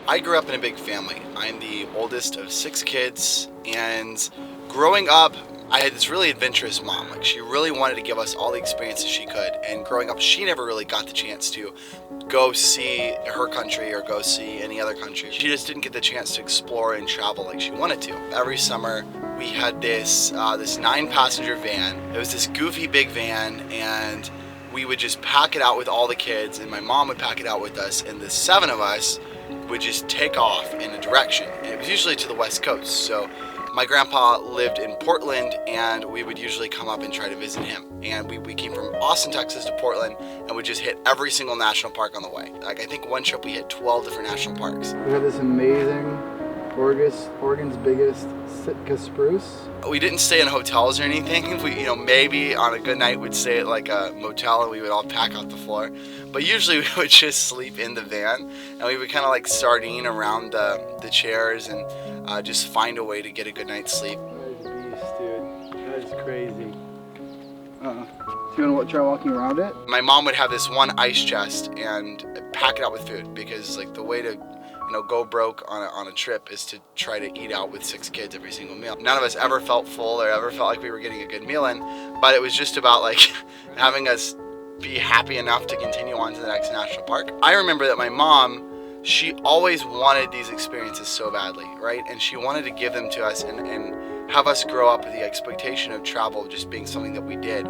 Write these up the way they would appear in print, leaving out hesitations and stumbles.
I grew up in a big family. I'm the oldest of 6 kids, and growing up, I had this really adventurous mom. Like, she really wanted to give us all the experiences she could, and growing up, she never really got the chance to go see her country or go see any other country. She just didn't get the chance to explore and travel like she wanted to. Every summer, we had this 9-passenger van. It was this goofy big van, and we would just pack it out with all the kids, and my mom would pack it out with us, and the 7 of us would just take off in a direction. And it was usually to the West Coast. So my grandpa lived in Portland, and we would usually come up and try to visit him. And we came from Austin, Texas to Portland, and we just hit every single national park on the way. Like, I think one trip we hit 12 different national parks. We have this amazing Oregon's biggest Sitka spruce. We didn't stay in hotels or anything. We, maybe on a good night we'd stay at like a motel and we would all pack out the floor. But usually we would just sleep in the van, and we would kind of like sardine around the chairs and just find a way to get a good night's sleep. That is a beast, dude. That is crazy. Do you want to try walking around it? My mom would have this one ice chest and pack it out with food, because like the way to go broke on a trip is to try to eat out with 6 kids every single meal. None of us ever felt full or ever felt like we were getting a good meal in, but it was just about like having us be happy enough to continue on to the next national park. I remember that my mom, she always wanted these experiences so badly, right? And she wanted to give them to us and have us grow up with the expectation of travel just being something that we did.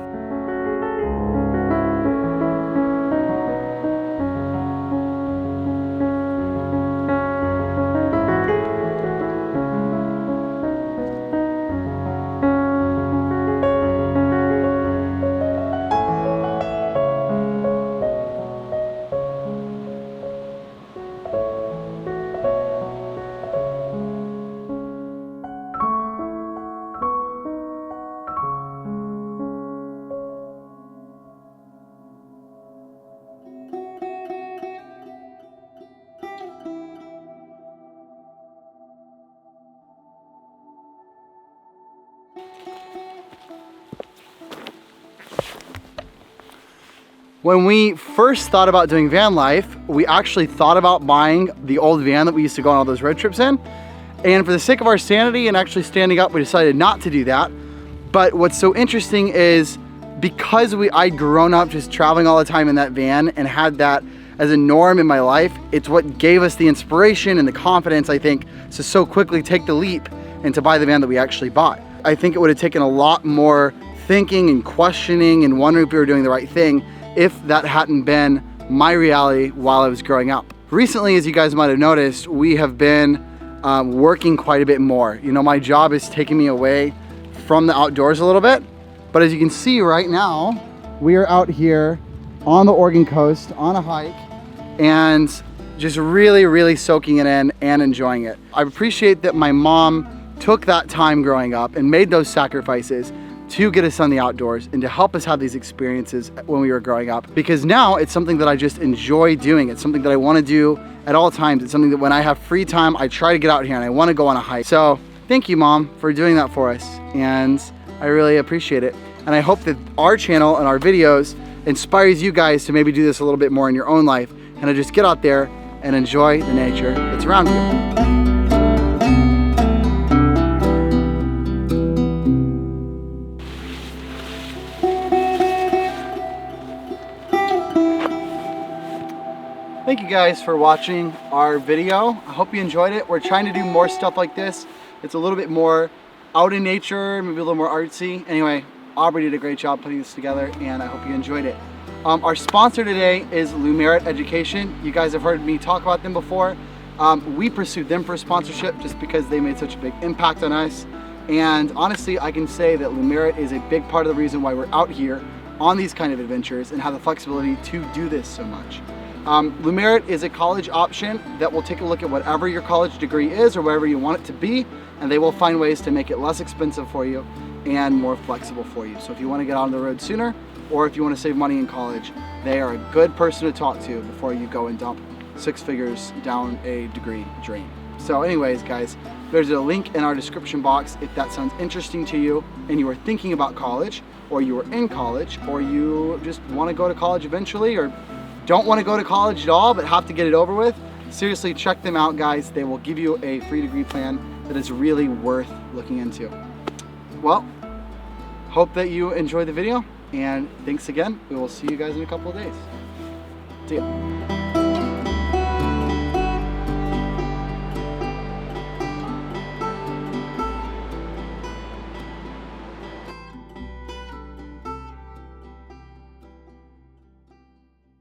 When we first thought about doing van life, we actually thought about buying the old van that we used to go on all those road trips in. And for the sake of our sanity and actually standing up, we decided not to do that. But what's so interesting is because I'd grown up just traveling all the time in that van and had that as a norm in my life, it's what gave us the inspiration and the confidence, I think, to so quickly take the leap and to buy the van that we actually bought. I think it would have taken a lot more thinking and questioning and wondering if we were doing the right thing if that hadn't been my reality while I was growing up. Recently, as you guys might have noticed, we have been working quite a bit more. My job is taking me away from the outdoors a little bit, but as you can see right now, we are out here on the Oregon coast on a hike and just really, really soaking it in and enjoying it. I appreciate that my mom took that time growing up and made those sacrifices to get us on the outdoors and to help us have these experiences when we were growing up, because now it's something that I just enjoy doing. It's something that I want to do at all times. It's something that when I have free time, I try to get out here and I want to go on a hike. So thank you, Mom, for doing that for us, and I really appreciate it. And I hope that our channel and our videos inspires you guys to maybe do this a little bit more in your own life and to just get out there and enjoy the nature that's around you. Thank you guys for watching our video. I hope you enjoyed it. We're trying to do more stuff like this. It's a little bit more out in nature, maybe a little more artsy. Anyway, Aubrey did a great job putting this together, and I hope you enjoyed it. Our sponsor today is Lumerit Education. You guys have heard me talk about them before. We pursued them for sponsorship just because they made such a big impact on us. And honestly, I can say that Lumerit is a big part of the reason why we're out here on these kind of adventures and have the flexibility to do this so much. Lumerit is a college option that will take a look at whatever your college degree is or wherever you want it to be, and they will find ways to make it less expensive for you and more flexible for you. So if you want to get on the road sooner, or if you want to save money in college, they are a good person to talk to before you go and dump 6 figures down a degree drain. So anyways, guys, there's a link in our description box if that sounds interesting to you and you are thinking about college, or you are in college, or you just want to go to college eventually, or don't want to go to college at all but have to get it over with. Seriously, check them out, guys. They will give you a free degree plan that is really worth looking into. Well, hope that you enjoyed the video, and thanks again. We will see you guys in a couple of days. See ya.